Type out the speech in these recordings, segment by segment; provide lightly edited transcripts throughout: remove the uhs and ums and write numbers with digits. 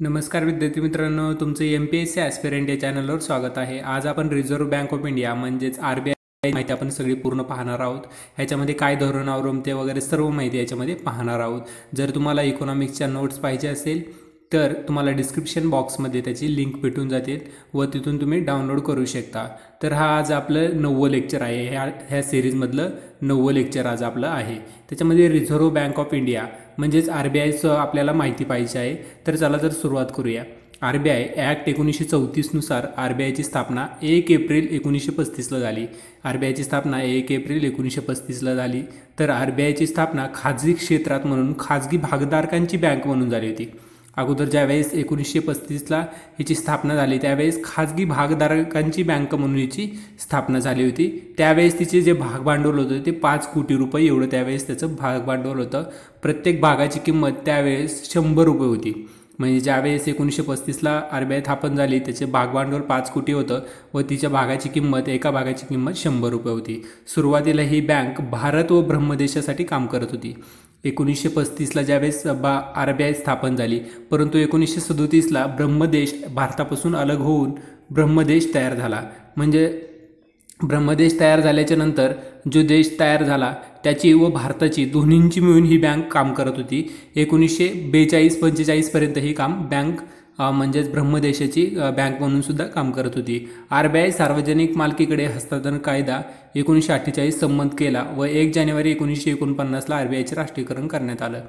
नमस्कार विद्यार्थी मित्रांनो, तुमचं MPSC ॲस्पिरंट या चॅनलवर स्वागत आहे। आज आपण रिझर्व्ह बँक ऑफ इंडिया म्हणजेच RBI माहिती आपण सगळी पूर्ण पाहणार आहोत। ह्याच्यामध्ये काय धोरण अवलंबते वगैरे सर्व माहिती याच्यामध्ये पाहणार आहोत। जर तुम्हाला इकॉनॉमिक्सच्या नोट्स पाहिजे असेल तर तुम्हाला डिस्क्रिप्शन बॉक्समध्ये त्याची लिंक भेटून जाते व तिथून तुम्ही डाउनलोड करू शकता। तर हा आज आपलं 9वं लेक्चर आहे। ह्या सिरीजमधलं 9वं लेक्चर आज आपलं आहे। त्याच्यामध्ये रिझर्व्ह बँक ऑफ इंडिया म्हणजेच RBIचं आपल्याला माहिती पाहिजे आहे। तर चला तर सुरुवात करूया। RBI ॲक्ट 1934 नुसार RBIची स्थापना 1 एप्रिल 1935ला झाली। RBIची स्थापना 1 एप्रिल 1935ला झाली। तर RBIची स्थापना खाजगी क्षेत्रात म्हणून खाजगी भागधारकांची बँक म्हणून झाली होती। अगोदर ज्यावेळेस 1935ला हिची स्थापना झाली त्यावेळेस खाजगी भागधारकांची बँक म्हणून हिची स्थापना झाली होती। त्यावेळेस तिचे जे भागभांडवल होतं ते 5 कोटी रुपये एवढं त्यावेळेस त्याचं भागभांडवल होतं। प्रत्येक भागाची किंमत त्यावेळेस 100 रुपये होती। म्हणजे ज्यावेळेस 1935ला RBI स्थापन झाली त्याचे भागभांडवल 5 कोटी होतं व तिच्या भागाची किंमत एका भागाची किंमत 100 रुपये होती। सुरुवातीला ही बँक भारत व ब्रह्मदेशासाठी काम करत होती। 1935ला ज्यावेळेस RBI स्थापन झाली, परंतु 1937ला ब्रह्मदेश भारतापासून अलग होऊन ब्रह्मदेश तयार झाला। म्हणजे ब्रह्मदेश तयार झाल्याच्या नंतर जो देश तयार झाला त्याची व भारताची दोन्हींची मिळून ही बँक काम करत होती। 1942-45 पर्यंत ही बँक म्हणजेच ब्रह्मदेशाची बँक म्हणून सुद्धा काम करत होती। RBI सार्वजनिक मालकीकडे हस्तांतरण कायदा 1948 संमत केला व 1 जानेवारी 1949ला RBIचे राष्ट्रीयकरण करण्यात आलं।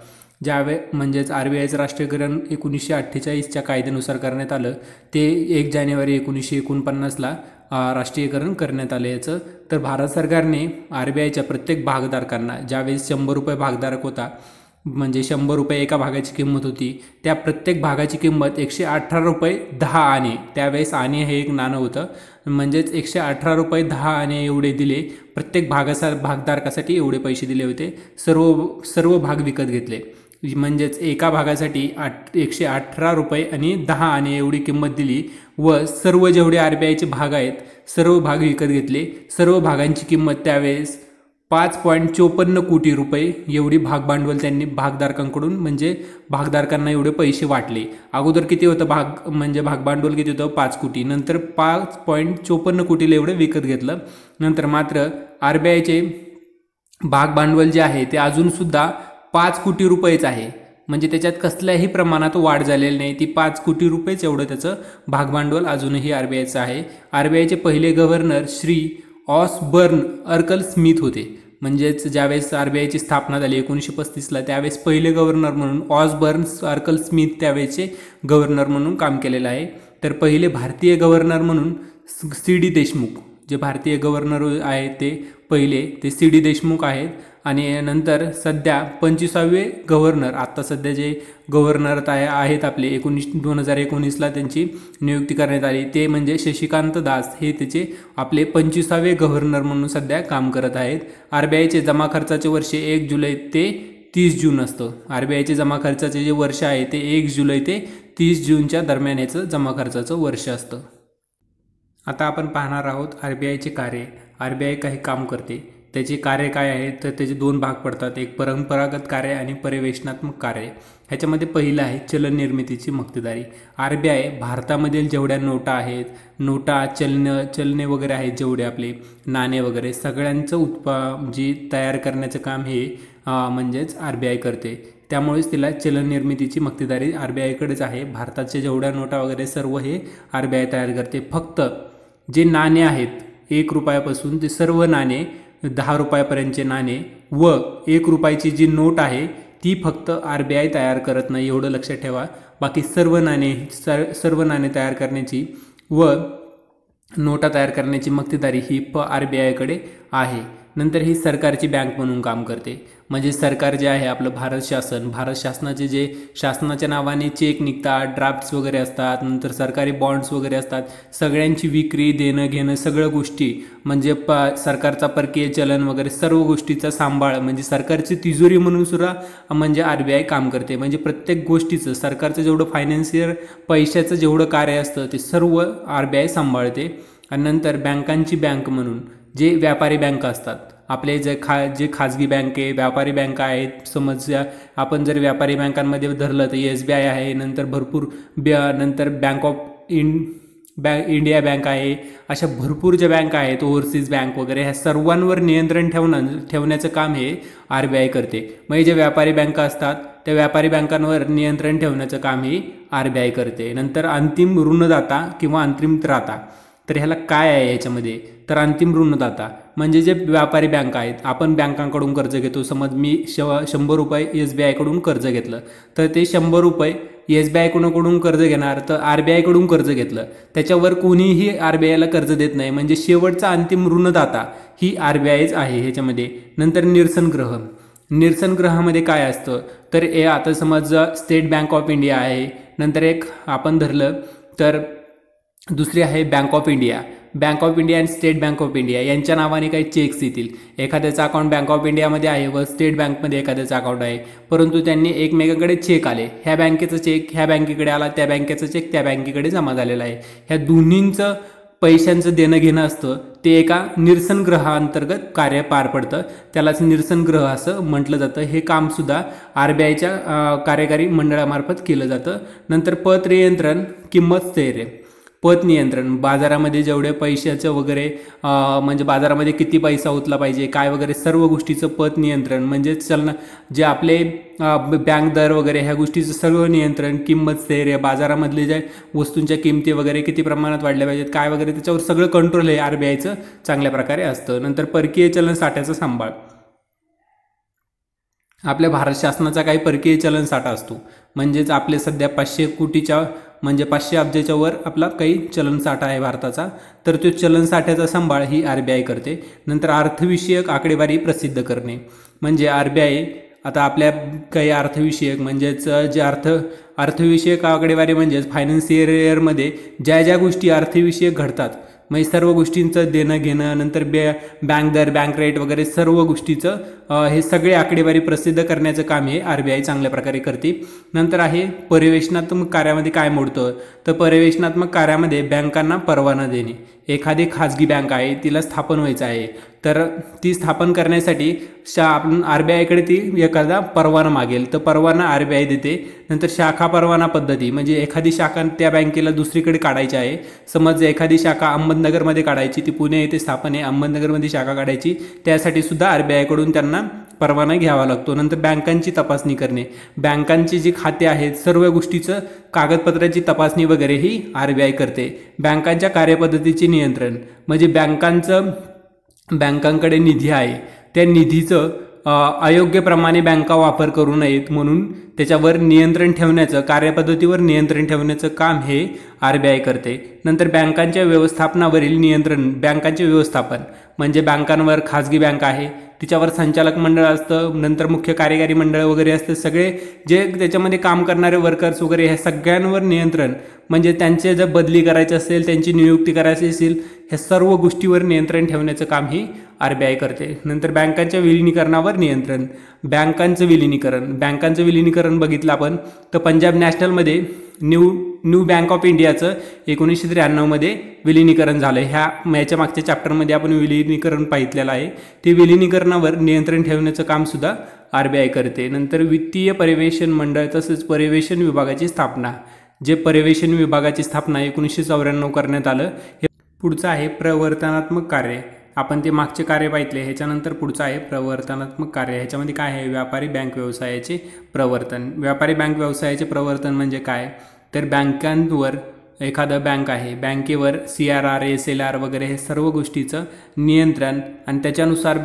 म्हणजेच RBIचं राष्ट्रीयकरण 1948च्या कायद्यानुसार करण्यात आलं, ते 1 जानेवारी 1949ला राष्ट्रीयकरण करण्यात आले। याचं तर भारत सरकारने RBIच्या प्रत्येक भागधारकांना ज्यावेळेस 100 रुपये भागधारक होता, म्हणजे 100 रुपये एका भागाची किंमत होती, त्या प्रत्येक भागाची किंमत 118 रुपये 10 आणे, त्यावेळेस आणे हे एक नाणं होतं, म्हणजेच 118 रुपये 10 आणे एवढे दिले। प्रत्येक भागधारकासाठी एवढे पैसे दिले होते। सर्व भाग विकत घेतले, म्हणजेच एका भागासाठी 118 रुपये आणि 10 आणे एवढी किंमत दिली व सर्व जेवढे RBIचे भाग आहेत सर्व भाग विकत घेतले। सर्व भागांची किंमत त्यावेळेस 5.54 कोटी रुपये एवढी भागभांडवल त्यांनी भागधारकांकडून म्हणजे भागधारकांना एवढे पैसे वाटले। अगोदर किती होतं भागभांडवल किती होतं 5 कोटी, नंतर 5.54 कोटीला एवढं विकत घेतलं। नंतर मात्र RBIचे भागभांडवल जे आहे ते अजूनसुद्धा 5 कोटी रुपयेच आहे, म्हणजे त्याच्यात कसल्याही प्रमाणात वाढ झालेली नाही। ती 5 कोटी रुपयेच एवढं त्याचं भागभांडवल अजूनही RBIचं आहे। RBIचे पहिले governor Shri Osborne Arkel Smith होते। म्हणजेच ज्यावेळेस RBIची स्थापना झाली 1935ला त्यावेळेस पहिले गव्हर्नर म्हणून ऑसबर्न अर्कल स्मिथ त्यावेळेचे गव्हर्नर म्हणून काम केलेलं आहे। तर पहिले भारतीय गव्हर्नर म्हणून CD देशमुख, जे भारतीय गव्हर्नर आहेत ते पहिले ते CD देशमुख आहेत। आणि नंतर सध्या 25वे गव्हर्नर, आत्ता सध्या जे गव्हर्नर आहेत आपले 2019ला त्यांची नियुक्ती करण्यात आली, ते म्हणजे शशिकांत दास, हे त्याचे आपले 25वे गव्हर्नर म्हणून सध्या काम करत आहेत। RBIचे जमा खर्चाचे वर्ष 1 जुलै ते 30 जून असतं। RBIचे जमा खर्चाचे जे वर्ष आहे ते 1 जुलै ते 30 जूनच्या दरम्यान याचं जमा खर्चाचं वर्ष असतं। आता आपण पाहणार आहोत RBIचे कार्य। RBI काही काम करते, त्याचे कार्य काय आहे तर त्याचे 2 भाग पडतात, एक परंपरागत कार्य आणि पर्यवेक्षणात्मक कार्य। ह्याच्यामध्ये पहिलं आहे चलन निर्मितीची मक्तेदारी। RBI भारतामधील जेवढ्या नोटा आहेत, चलने वगैरे आहेत, जेवढे आपले नाणे वगैरे सगळ्यांचं जी तयार करण्याचं काम हे म्हणजेच RBI करते। त्यामुळेच तिला चलन निर्मितीची मक्तेदारी RBIकडेच आहे। भारताच्या जेवढ्या नोटा वगैरे सर्व हे RBI तयार करते। फक्त जे नाणे आहेत 1 रुपयापासून ते सर्व नाणे 10 रुपयापर्यंतचे नाणे व 1 रुपयाची जी नोट आहे ती फक्त RBI तयार करत नाही, एवढं लक्षात ठेवा। बाकी सर्व नाणे तयार करण्याची व नोटा तयार करण्याची मक्तेदारी ही RBIकडे आहे। नंतर ही सरकारची बँक म्हणून काम करते। म्हणजे सरकार जे आहे आपलं भारत शासनाचे जे शासनाच्या नावाने चेक निघतात, ड्राफ्ट्स वगैरे असतात, नंतर सरकारी बॉन्ड्स वगैरे असतात, सगळ्यांची विक्री, देणं घेणं सगळ्या गोष्टी म्हणजे सरकारचा परकीय चलन वगैरे सर्व गोष्टीचा सांभाळ म्हणजे सरकारची तिजोरी म्हणून सुद्धा म्हणजे RBI काम करते। म्हणजे प्रत्येक गोष्टीचं सरकारचं जेवढं फायनान्शियल पैशाचं जेवढं कार्य असतं ते सर्व RBI सांभाळते। आणि नंतर बँकांची बँक म्हणून जे व्यापारी बँका असतात आपले जे खाजगी बँके व्यापारी बँका आहेत, समजा आपण जर व्यापारी बँकांमध्ये धरलं तर SBI आहे, नंतर भरपूर नंतर बँक ऑफ इंडिया बँक आहे, अशा भरपूर ज्या बँका आहेत, ओव्हरसीज बँक वगैरे, ह्या सर्वांवर नियंत्रण ठेवण्याचं काम हे RBI करते. म्हणजे जे व्यापारी बँका असतात त्या व्यापारी बँकांवर नियंत्रण ठेवण्याचं काम हे RBI करते. नंतर अंतिम ऋणदाता किंवा अंतिम त्राता, तर ह्याला काय आहे याच्यामध्ये, तर अंतिम ऋणदाता म्हणजे जे व्यापारी बँका आहेत, आपण बँकांकडून कर्ज घेतो. समज मी 100 रुपये SBI कडून कर्ज घेतलं, तर ते 100 रुपये SBI कडून कर्ज घेणार, तर RBI कडून कर्ज घेतलं, त्याच्यावर कोणीही RBI ला कर्ज देत नाही. म्हणजे शेवटचा अंतिम ऋणदाता ही RBIच आहे ह्याच्यामध्ये. नंतर निरसन ग्रहामध्ये काय असतं, तर आता समज स्टेट बँक ऑफ इंडिया आहे, नंतर एक आपण धरलं तर दुसरी आहे बँक ऑफ इंडिया आणि स्टेट बँक ऑफ इंडिया यांच्या नावाने काही चेक्स येतील. एखाद्याचं अकाउंट बँक ऑफ इंडियामध्ये आहे व स्टेट बँकमध्ये एखाद्याचं अकाउंट आहे, परंतु त्यांनी एकमेकांकडे चेक आले, ह्या बँकेचं चेक ह्या बँकेकडे आला, त्या बँकेचं चेक त्या बँकेकडे जमा झालेला आहे. ह्या दोन्हींचं पैशांचं देणं घेणं असतं ते एका निरसन ग्रहाअंतर्गत कार्य पार पडतं, त्यालाच निरसन ग्रह असं म्हटलं जातं. हे काम सुद्धा RBIच्या कार्यकारी मंडळामार्फत केलं जातं. नंतर पत नियंत्रण, किंमत स्थैर्य. पत नियंत्रण, बाजारामध्ये जेवढे पैशाचं वगैरे म्हणजे बाजारामध्ये किती पैसा उतला पाहिजे काय वगैरे सर्व गोष्टीचं पत नियंत्रण, म्हणजे जे आपले बँक दर वगैरे ह्या गोष्टीचं सर्व नियंत्रण. किंमत स्थैर्य, बाजारामधले ज्या वस्तूंच्या किमती वगैरे किती प्रमाणात वाढल्या पाहिजेत काय वगैरे त्याच्यावर सगळं कंट्रोल हे RBIचं चांगल्या प्रकारे असतं. नंतर परकीय चलन साठ्याचा सांभाळ. आपल्या भारत शासनाचा काही परकीय चलन साठा असतो, म्हणजेच आपले सध्या 500 कोटीच्या म्हणजे 500 अब्जाच्या वर आपला काही चलन साठा आहे भारताचा, तर तो चलन साठ्याचा सांभाळ ही RBI करते. नंतर अर्थविषयक आकडेवारी प्रसिद्ध करणे, म्हणजे RBI आता आपल्या काही अर्थविषयक म्हणजेच जे अर्थविषयक आकडेवारी म्हणजेच फायनान्शियल इयरमध्ये ज्या गोष्टी अर्थविषयक घडतात, म्हणजे सर्व गोष्टींचं देणं घेणं, नंतर बँक दर, बँक रेट वगैरे सर्व गोष्टीचं हे सगळे आकडेवारी प्रसिद्ध करण्याचं काम हे RBI चांगल्या प्रकारे करते. नंतर आहे पर्यवेक्षणात्मक कार्यामध्ये काय मोडतं, तर पर्यवेक्षणात्मक कार्यामध्ये बँकांना परवाना देणे. एखादी खाजगी बँक आहे, तिला स्थापन व्हायचं आहे, तर ती स्थापन करण्यासाठी आपण RBI कडे ती एखादा परवाना मागेल, तर परवाना RBI देते. नंतर शाखा परवाना पद्धती, म्हणजे एखादी शाखा त्या बँकेला दुसरीकडे काढायची आहे, समज एखादी शाखा अहमदनगरमध्ये काढायची, ती पुणे येथे स्थापन आहे, अहमदनगरमध्ये शाखा काढायची, त्यासाठी सुद्धा RBI कडून त्यांना परवाना घ्यावा लागतो. नंतर बँकांची तपासणी करणे, बँकांची जी खाते आहेत सर्व गोष्टीचं कागदपत्राची तपासणी वगैरे ही RBI करते. बँकांच्या कार्यपद्धतीचे नियंत्रण, म्हणजे बँकांकडे निधी आहे, त्या निधीचं अयोग्यप्रमाणे बँका वापर करू नयेत म्हणून त्याच्यावर नियंत्रण ठेवण्याचं, कार्यपद्धतीवर नियंत्रण ठेवण्याचं काम हे RBI करते. नंतर बँकांच्या व्यवस्थापनावरील नियंत्रण, बँकांचे व्यवस्थापन म्हणजे बँकांवर खाजगी बँक आहे तिच्यावर संचालक मंडळ असतं, नंतर मुख्य कार्यकारी मंडळ वगैरे असतं, सगळे जे त्याच्यामध्ये काम करणारे वर्कर्स वगैरे ह्या सगळ्यांवर नियंत्रण, म्हणजे त्यांचे जर बदली करायची असेल, त्यांची नियुक्ती करायची असेल, ह्या सर्व गोष्टीवर नियंत्रण ठेवण्याचं काम ही RBI करते. नंतर बँकांच्या विलिनीकरणावर नियंत्रण, बँकांचं विलिनीकरण बघितलं आपण तर पंजाब नॅशनलमध्ये न्यू बँक ऑफ इंडियाचं 1993 मध्ये विलिनीकरण झालं. याच्या मागच्या चॅप्टरमध्ये आपण विलिनीकरण पाहितलेलं आहे. ते विलिनीकरणावर नियंत्रण ठेवण्याचं काम सुद्धा RBI करते. नंतर वित्तीय पर्यवेक्षण मंडळ तसंच पर्यवेक्षण विभागाची स्थापना, जे पर्यवेक्षण विभागाची स्थापना 1994 करण्यात आलं. हे पुढचं आहे प्रवर्तनात्मक कार्य, आपण ते मागचे कार्य पाहितले. ह्याच्यानंतर पुढचं आहे प्रवर्तनात्मक कार्य. ह्याच्यामध्ये काय आहे, व्यापारी बँक व्यवसायाचे प्रवर्तन. व्यापारी बँक व्यवसायाचे प्रवर्तन म्हणजे काय, तर बँकांवर एखादा बँक आहे, बँकेवर CRR, SLR वगैरे हे सर्व गोष्टीचं नियंत्रण आणि त्याच्यानुसार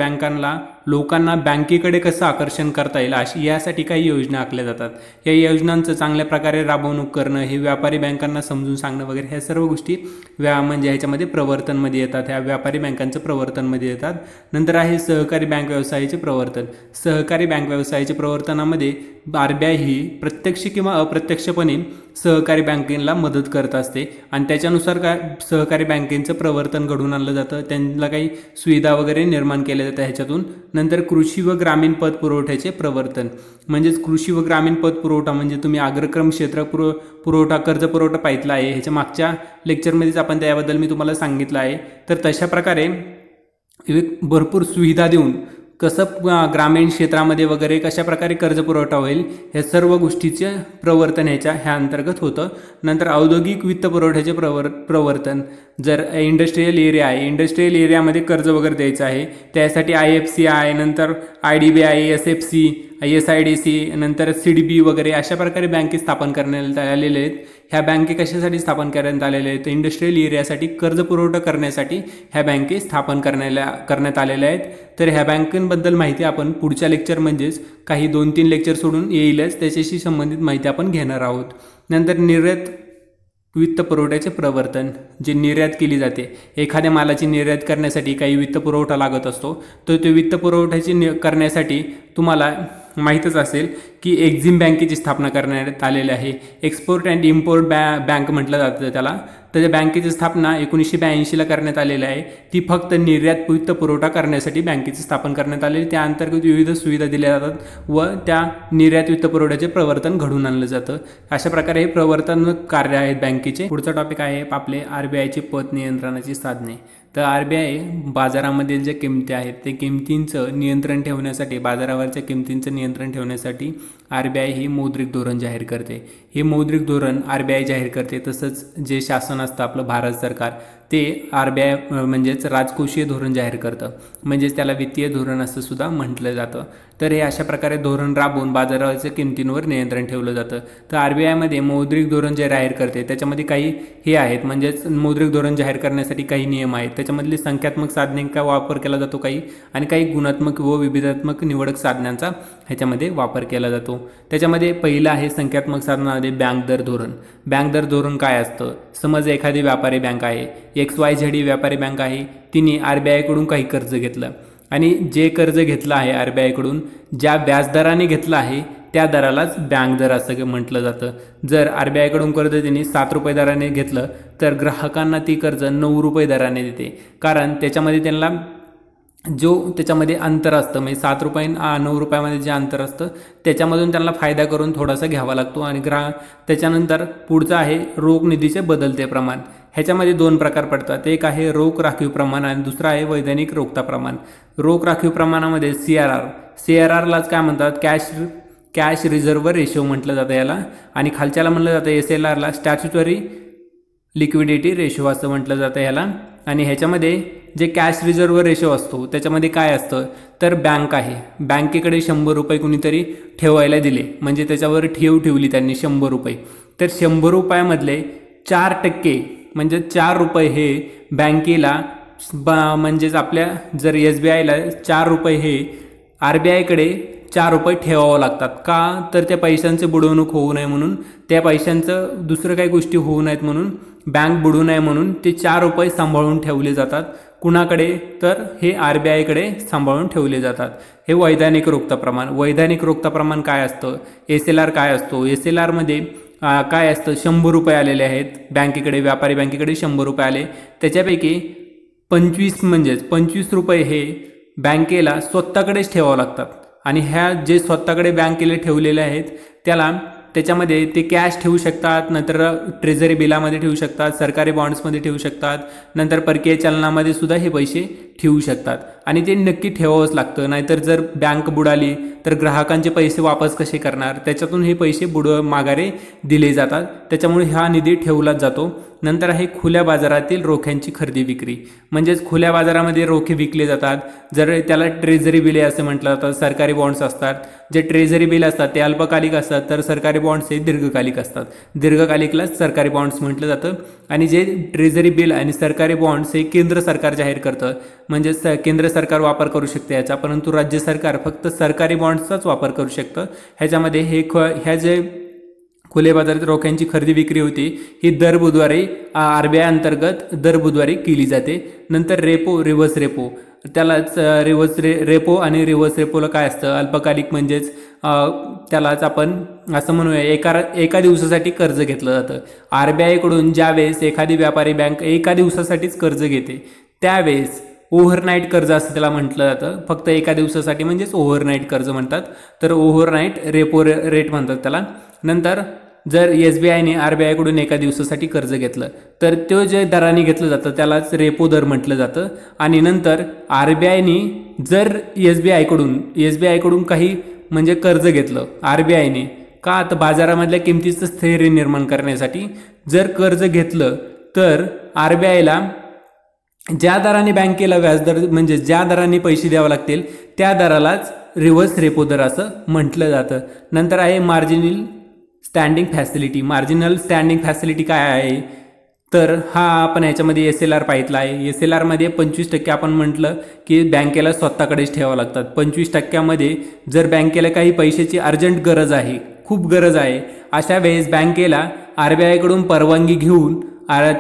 लोकांना बँकेकडे कसं आकर्षण करता येईल अशी यासाठी काही योजना आखल्या जातात. या योजनांचं चांगल्या प्रकारे राबवणूक करणं, हे व्यापारी बँकांना समजून सांगणं वगैरे ह्या सर्व गोष्टी म्हणजे ह्याच्यामध्ये प्रवर्तनमध्ये येतात, ह्या व्यापारी बँकांचं प्रवर्तनमध्ये येतात. नंतर आहे सहकारी बँक व्यवसायाचे प्रवर्तन. सहकारी बँक व्यवसायाच्या प्रवर्तनामध्ये RBI ही प्रत्यक्ष किंवा अप्रत्यक्षपणे सहकारी बँकेला मदत करत असते आणि त्याच्यानुसार काय सहकारी बँकेचं प्रवर्तन घडून आणलं जातं, त्यांना काही सुविधा वगैरे निर्माण केल्या जातात ह्याच्यातून. नंतर कृषी व ग्रामीण पत पुरवठ्याचे प्रवर्तन, म्हणजेच कृषी व ग्रामीण पत पुरवठा म्हणजे तुम्ही अग्रक्रम क्षेत्र पुरवठा, कर्ज पुरवठा पाहितला आहे, ह्याच्या मागच्या लेक्चरमध्येच आपण त्याबद्दल मी तुम्हाला सांगितलं आहे. तर तशा प्रकारे भरपूर सुविधा देऊन कसं ग्रामीण क्षेत्रामध्ये वगैरे कशा प्रकारे कर्ज पुरवठा होईल हे सर्व गोष्टीचे प्रवर्तन ह्या अंतर्गत होतं। नंतर औद्योगिक वित्त पुरवठ्याचे प्रवर्तन, जर इंडस्ट्रीयल एरिया आहे, इंडस्ट्रीयल एरियामध्ये कर्ज वगैरे द्यायचं आहे, त्यासाठी IFCI, नंतर IDBI, SFC, ISIDC, नंतर CDB वगैरे अशा प्रकारे बँके स्थापन करण्यात आलेले आहेत। ह्या बँके कशासाठी स्थापन करण्यात आलेल्या आहेत? इंडस्ट्रीयल एरियासाठी कर्ज पुरवठा करण्यासाठी ह्या बँके स्थापन करण्यात आलेल्या आहेत। तर ह्या बँकांबद्दल माहिती आपण पुढच्या लेक्चर म्हणजेच काही 2-3 लेक्चर सोडून येईलच, त्याच्याशी संबंधित माहिती आपण घेणार आहोत। नंतर निर्यात वित्त पुरवठ्याचे प्रवर्तन, जे निर्यात केली जाते, एखाद्या मालाची निर्यात करण्यासाठी काही वित्त पुरवठा लागत असतो, तर ते वित्त पुरवठ्याची करण्यासाठी तुम्हाला माहीतच असेल की एक्झिम बँकेची स्थापना करण्यात आलेली आहे। एक्सपोर्ट अँड इम्पोर्ट बँक म्हटलं जातं त्याला। तर त्या बँकेची स्थापना 1982ला करण्यात आलेली आहे। ती फक्त निर्यात वित्त पुरवठा करण्यासाठी बँकेची स्थापना करण्यात आलेली, त्या अंतर्गत विविध सुविधा दिल्या जातात व त्या निर्यात वित्त पुरवठ्याचे प्रवर्तन घडून आणलं जातं। अशा प्रकारे हे प्रवर्तन कार्य आहेत बँकेचे। पुढचा टॉपिक आहे आपले RBIचे पत नियंत्रणाची साधने। तर RBI बाजारामधील जे किमती आहेत ते किमतींचं नियंत्रण ठेवण्यासाठी, बाजारावरच्या किमतींचं नियंत्रण ठेवण्यासाठी RBI ही मौद्रिक धोरण जाहीर करते। हे मौद्रिक धोरण RBI जाहीर करते। तसंच जे शासन असतं आपलं भारत सरकार, ते RBI म्हणजेच राजकोषीय धोरण जाहीर करतं, म्हणजेच त्याला वित्तीय धोरण असं सुद्धा म्हटलं जातं। तर हे अशा प्रकारे धोरण राबवून बाजाराच्या किमतींवर नियंत्रण ठेवलं जातं। तर RBIमध्ये मौद्रिक धोरण जे जाहीर करते त्याच्यामध्ये काही हे आहेत, म्हणजेच मौद्रिक धोरण जाहीर करण्यासाठी काही नियम आहेत। त्याच्यामधली संख्यात्मक साधनांचा वापर केला जातो काही, आणि काही गुणात्मक व विभेदात्मक निवडक साधनांचा ह्याच्यामध्ये वापर केला जातो। त्याच्यामध्ये पहिलं आहे संख्यात्मक साधनामध्ये बँक दर धोरण। बँक दर धोरण काय असतं? समज एखादी व्यापारी बँक आहे, XYZ ही व्यापारी बँक आहे, तिने RBI कडून काही कर्ज घेतलं, आणि जे कर्ज घेतलं आहे RBI कडून, ज्या व्याजदराने घेतलं आहे त्या दरालाच बँक दर असं म्हटलं जातं। जर RBI कडून कर्ज तिने 7 रुपये दराने घेतलं तर ग्राहकांना ती कर्ज 9 रुपये दराने देते, कारण त्याच्यामध्ये त्यांना त्याच्यामध्ये अंतर असतं, म्हणजे 7 रुपये 9 रुपयामध्ये जे अंतर असतं त्याच्यामधून त्यांना फायदा करून थोडासा घ्यावा लागतो। आणि त्याच्यानंतर पुढचं आहे रोख निधीचे बदलते प्रमाण। ह्याच्यामध्ये 2 प्रकार पडतात, एक आहे रोख राखीव प्रमाण आणि दुसरा आहे वैधानिक रोखता प्रमाण। रोख राखीव प्रमाणामध्ये CRRलाच काय म्हणतात? कॅश रिझर्व्ह रेशो म्हटलं जातं याला, आणि खालच्याला म्हणलं जातं SLRला स्टॅच्युटरी लिक्विडिटी रेशो असं म्हटलं जातं याला। आणि ह्याच्यामध्ये जे कॅश रिझर्व्ह रेशो असतो त्याच्यामध्ये काय असतं तर बँक आहे, बँकेकडे 100 रुपये कुणीतरी ठेवायला दिले, म्हणजे त्याच्यावर ठेवली त्यांनी 100 रुपये, तर 100 रुपयामधले 4% म्हणजे 4 रुपये हे बँकेला म्हणजेच आपल्या जर SBIला 4 रुपये हे RBIकडे 4 रुपये ठेवावं लागतात। का? तर त्या पैशांचे बुडवणूक होऊ नये म्हणून, त्या पैशांचं दुसरं काही गोष्टी होऊ नयेत म्हणून, बँक बुडू नये म्हणून ते 4 रुपये सांभाळून ठेवले जातात। कुणाकडे? तर हे RBIकडे सांभाळून ठेवले जातात। हे वैधानिक रोखता प्रमाण। वैधानिक रोखता प्रमाण काय असतं? SLR काय असतो? SLRमध्ये काय असतं? 100 रुपये आलेले आहेत बँकेकडे, व्यापारी बँकेकडे 100 रुपये आले, त्याच्यापैकी 25 रुपये हे बँकेला स्वतःकडेच ठेवावं लागतात, आणि ह्या जे स्वतःकडे बँकेला ठेवलेले आहेत त्याच्यामध्ये ते कॅश ठेवू शकतात, नंतर ट्रेझरी बिलामध्ये ठेवू शकतात, सरकारी बॉन्ड्समध्ये ठेवू शकतात, नंतर परकीय चलनामध्ये सुद्धा हे पैसे ठेवू शकतात, आणि ते नक्की ठेवावंच लागतं। नाहीतर जर बँक बुडाली तर ग्राहकांचे पैसे वापस कसे करणार? त्याच्यातून हे पैसे माघारे दिले जातात, त्याच्यामुळे हा निधी ठेवलाच जातो। नंतर आहे खुल्या बाजारातील रोख्यांची खरेदी विक्री, म्हणजेच खुल्या बाजारामध्ये रोखे विकले जातात। जर त्याला ट्रेझरी बिले असे म्हटलं जातं, सरकारी बॉन्ड्स असतात। जे ट्रेझरी बिल असतात ते अल्पकालिक असतात, तर सरकारी बॉन्ड्स हे दीर्घकालिक असतात। दीर्घकालिकला सरकारी बॉन्ड्स म्हटलं जातं, आणि जे ट्रेझरी बिल आणि सरकारी बॉन्ड्स हे केंद्र सरकार जाहीर करतं, म्हणजेच केंद्र सरकार वापर करू शकते याचा, परंतु राज्य सरकार फक्त सरकारी बॉन्ड्सचाच वापर करू शकतं। ह्याच्यामध्ये ह्या जे खुले बाजारात रोख्यांची खरेदी विक्री होती ही दर बुधवारी RBI अंतर्गत दर बुधवारी केली जाते। नंतर रेपो, रिव्हर्स रेपो, त्यालाच रेपो आणि रिव्हर्स रेपोला काय असतं? अल्पकालिक, म्हणजेच त्यालाच आपण असं म्हणूया एका दिवसासाठी कर्ज घेतलं जातं। RBI कडून ज्यावेळेस एखादी व्यापारी बँक एका दिवसासाठीच कर्ज घेते त्यावेळेस ओव्हरनाईट कर्ज असं त्याला म्हटलं जातं, फक्त एका दिवसासाठी, म्हणजेच ओव्हरनाईट कर्ज म्हणतात, तर ओव्हरनाईट रेपो रेट म्हणतात त्याला। नंतर जर SBIने RBI कडून एका दिवसासाठी कर्ज घेतलं तर तो जे दराने घेतलं जातं त्यालाच रेपो दर म्हटलं जातं। आणि नंतर RBIने जर SBI कडून काही म्हणजे कर्ज घेतलं RBIने का तर बाजारामधल्या किमतीचं स्थैर्य निर्माण करण्यासाठी जर कर्ज घेतलं तर RBIला ज्या दराने बँकेला व्याजदर म्हणजे ज्या दराने पैसे द्यावे लागतील त्या दरालाच रिव्हर्स रेपो दर असं म्हटलं जातं। नंतर आहे marginal standing facility. Marginal standing facility काय आहे तर हा आपण याच्यामध्ये SLR पाहितला आहे। SLR मध्ये 25% आपण म्हटलं की बँकेला स्वतःकडेच ठेवावं लागतात। 25%मध्ये जर बँकेला काही पैशाची अर्जंट गरज आहे, खूप गरज आहे, अशा वेळेस बँकेला RBI कडून परवानगी घेऊन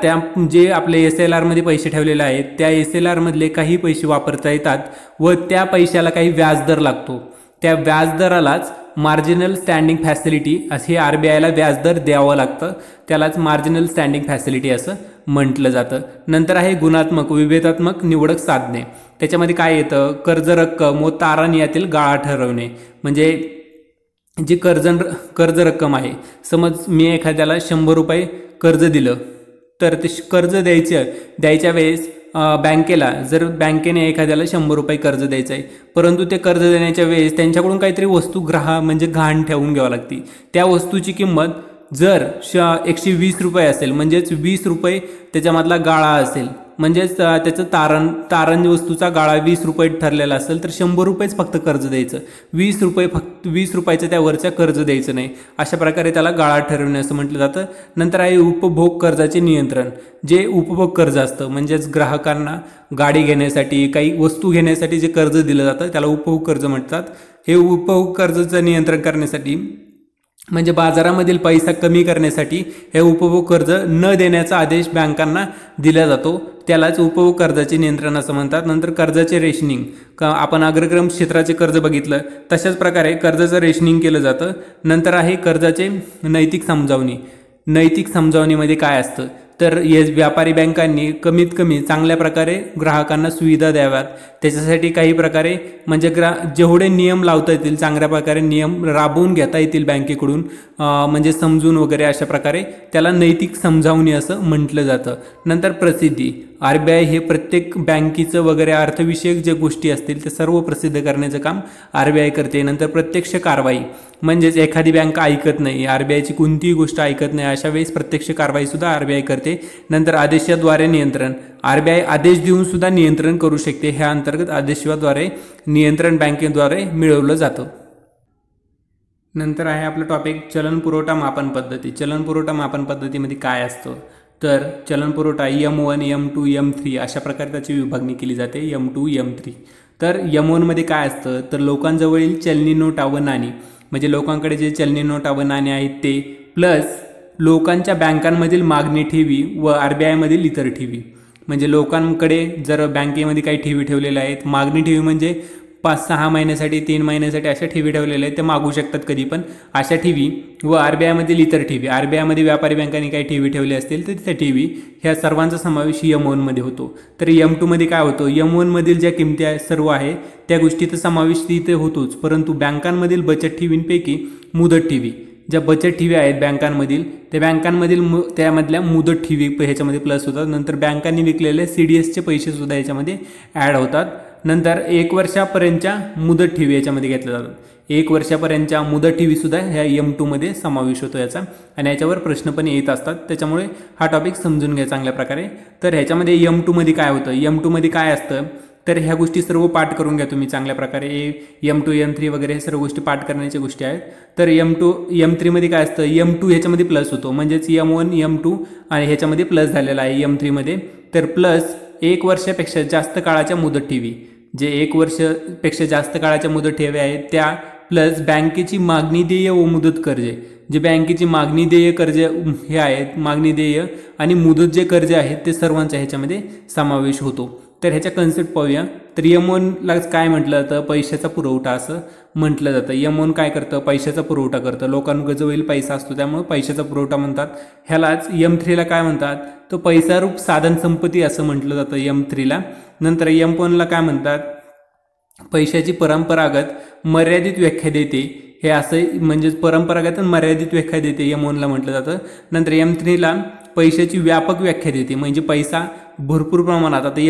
त्या जे आपले SLR मध्ये पैसे ठेवलेले आहेत त्या SLR मधले काही पैसे वापरता येतात व त्या पैशाला काही व्याजदर लागतो। त्या व्याजदरालाच मार्जिनल स्टँडिंग फॅसिलिटी असे RBIला व्याजदर द्यावं लागतं, त्यालाच मार्जिनल स्टँडिंग फॅसिलिटी असं म्हटलं जातं। नंतर आहे गुणात्मक विभेदात्मक निवडक साधने। त्याच्यामध्ये काय येतं, कर्ज रक्कम व तारण यातील गाळा ठरवणे। म्हणजे जी कर्ज रक्कम आहे, समज मी एखाद्याला 100 रुपये कर्ज दिलं तर ते कर्ज द्यायच्या वेळेस बँकेला जर बँकेने एखाद्याला 100 रुपये कर्ज द्यायचं आहे, परंतु ते कर्ज देण्याच्या वेळेस त्यांच्याकडून काहीतरी वस्तू म्हणजे गहाण ठेवून घ्यावी लागते। त्या वस्तूची किंमत जर 120 रुपये असेल म्हणजेच 20 रुपये त्याच्यामधला गाळा असेल, म्हणजेच त्याचं तारण वस्तूचा गाळा 20 रुपये ठरलेला असेल तर 100 रुपयेच फक्त कर्ज द्यायचं, 20 रुपयाचं त्यावरच्या कर्ज द्यायचं नाही। अशा प्रकारे त्याला गाळा ठरवणे असं म्हटलं जातं। नंतर आहे उपभोग कर्जाचे नियंत्रण। जे उपभोग कर्ज असतं म्हणजेच ग्राहकांना गाडी घेण्यासाठी काही वस्तू घेण्यासाठी जे कर्ज दिलं जातं त्याला उपभोग कर्ज म्हणतात। हे उपभोग कर्जाचं नियंत्रण करण्यासाठी म्हणजे बाजारामधील पैसा कमी करण्यासाठी हे उपभोग कर्ज न देण्याचा आदेश बँकांना दिला जातो, त्यालाच उपभोग कर्जाचे नियंत्रण असं म्हणतात। नंतर कर्जाचे रेशनिंग। आपण अग्रक्रम क्षेत्राचे कर्ज बघितलं तशाच प्रकारे कर्जाचं रेशनिंग केलं जातं। नंतर आहे कर्जाचे नैतिक समजावणी। नैतिक समजावणीमध्ये काय असतं तर व्यापारी बँकांनी कमीत कमी चांगल्या प्रकारे ग्राहकांना सुविधा द्याव्यात, त्याच्यासाठी काही प्रकारे म्हणजे जेवढे नियम लावता येतील चांगल्या प्रकारे नियम राबवून घेता येतील बँकेकडून, म्हणजे समजून वगैरे अशा प्रकारे त्याला नैतिक समजावणी असं म्हटलं जातं। नंतर प्रसिद्धी। RBI हे प्रत्येक बँकेचं वगैरे अर्थविषयक जे गोष्टी असतील ते सर्व प्रसिद्ध करण्याचं काम RBI करते। नंतर प्रत्यक्ष कारवाई म्हणजेच एखादी बँक ऐकत नाही, RBIची कोणतीही गोष्ट ऐकत नाही, अशा वेळेस प्रत्यक्ष कारवाई सुद्धा RBI करते। नंतर आदेशाद्वारे नियंत्रण। RBI आदेश देऊन सुद्धा नियंत्रण करू शकते, ह्या अंतर्गत आदेशाद्वारे नियंत्रण बँकेद्वारे मिळवलं जातं। नंतर आहे आपलं टॉपिक चलन पुरवठा मापन पद्धती। चलन पुरवठा मापन पद्धतीमध्ये काय असतं तर चलन पुरवठा M1, M2, M3 अशा प्रकारे त्याची विभागणी केली जाते, M2, M3। तर M1 मध्ये काय असतं तर लोकांजवळील चलनी नोटा व नाणी, म्हणजे लोकांकडे जे चलनी नोटा व नाणी आहेत ते, प्लस लोकांच्या बँकांमधील मागणी ठेवी व RBI मधील इतर ठेवी। म्हणजे लोकांकडे जर बँकेमध्ये काही ठेवी ठेवलेल्या आहेत, मागणी ठेवी म्हणजे 5-6 महिन्यासाठी 3 महिन्यासाठी अशा ठेवी ठेवलेल्या आहेत, ते मागू शकतात कधी पण, अशा ठेवी व RBI मधील इतर ठेवी। RBI मध्ये व्यापारी बँकांनी काही ठेवी ठेवली असतील तर त्या ठेवी ह्या सर्वांचा समावेश M1 मध्ये होतो। तर M2 मध्ये काय होतं, M1 मधील ज्या किमती सर्व आहे त्या गोष्टीचा समावेश तिथे होतोच, परंतु बँकांमधील बचत ठेवींपैकी मुदत ठेवी, ज्या बचत ठेवी आहेत बँकांमधील त्या बँकांमधील त्यामधल्या मुदत ठेवी ह्याच्यामध्ये प्लस होतात। नंतर बँकांनी विकलेले CDSचे पैसे सुद्धा याच्यामध्ये ॲड होतात। नंतर 1 वर्षापर्यंतच्या मुदत ठेवी याच्यामध्ये घेतल्या जातात। 1 वर्षापर्यंतच्या मुदत ठेवी सुद्धा ह्या M2 मध्ये समावेश होतो याचा, आणि याच्यावर प्रश्न पण येत असतात, त्याच्यामुळे हा टॉपिक समजून घ्या चांगल्या प्रकारे। तर ह्याच्यामध्ये M2 मध्ये काय होतं, M2 मध्ये काय असतं तर ह्या गोष्टी सर्व पाठ करून घ्या तुम्ही चांगल्या प्रकारे। M2, M3 वगैरे हे सर्व गोष्टी पाठ करण्याच्या गोष्टी आहेत। तर M2, M3 मध्ये काय असतं, M2 ह्याच्यामध्ये प्लस होतो, म्हणजेच M1, M2 आणि ह्याच्यामध्ये प्लस झालेला आहे M3 मध्ये। तर प्लस 1 वर्षापेक्षा जास्त काळाच्या मुदत ठेवी, जे 1 वर्षापेक्षा जास्त काळाच्या मुदत ठेवी आहेत त्या, प्लस बँकेची मागणी देय व मुदत कर्जे। जे बँकेची मागणी देय कर्ज हे आहेत, मागणी देय आणि मुदत जे कर्ज आहेत ते सर्वांचा ह्याच्यामध्ये समावेश होतो। तर ह्याच्या कन्सेप्ट पाहूया। तर M1 ला काय म्हटलं जातं, पैशाचा पुरवठा असं म्हटलं जातं। M1 काय करतं, पैशाचा पुरवठा करतं, लोकांजवळ पैसा असतो त्यामुळे पैशाचा पुरवठा म्हणतात। ह्यालाच M3 ला काय म्हणतात, तो पैसारूप साधन संपत्ती असं म्हटलं जातं M3 ला। नंतर M1 ला काय म्हणतात, पैशाची परंपरागत मर्यादित व्याख्या देते हे असं म्हणजेच परंपरागत आणि मर्यादित व्याख्या देते M1ला म्हटलं जातं. नंतर M3ला पैशाची व्यापक व्याख्या देते, म्हणजे पैसा भरपूर प्रमाणात. आता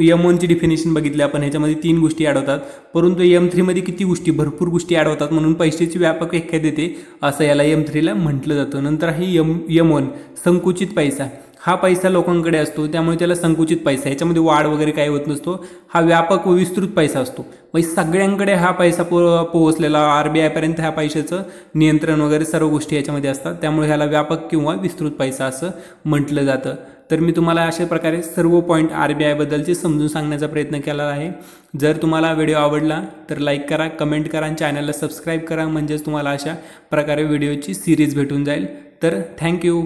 M1ची डिफिनेशन बघितली आपण, ह्याच्यामध्ये 3 गोष्टी ॲड होतात, परंतु M3मध्ये किती गोष्टी, भरपूर गोष्टी ॲड होतात, म्हणून पैशाची व्यापक व्याख्या देते असं याला M3ला म्हटलं जातं. नंतर आहे M1 संकुचित पैसा. हा पैसा लोकांकडे असतो त्यामुळे त्याला संकुचित पैसा, ह्याच्यामध्ये वाढ वगैरे काही होत नसतो. हा व्यापक व विस्तृत पैसा असतो, म्हणजे सगळ्यांकडे हा पैसा पोहोचलेला, RBI पर्यंत ह्या पैशाचं नियंत्रण वगैरे सर्व गोष्टी याच्यामध्ये असतात, त्यामुळे ह्याला व्यापक किंवा विस्तृत पैसा असं म्हटलं जातं. तर मी तुम्हाला अशा प्रकारे सर्व पॉईंट RBI बद्दलचे समजून सांगण्याचा प्रयत्न केला आहे. जर तुम्हाला व्हिडिओ आवडला तर लाईक करा, कमेंट करा आणि चॅनलला सबस्क्राईब करा, म्हणजेच तुम्हाला अशा प्रकारे व्हिडिओची सिरीज भेटून जाईल. तर थँक्यू.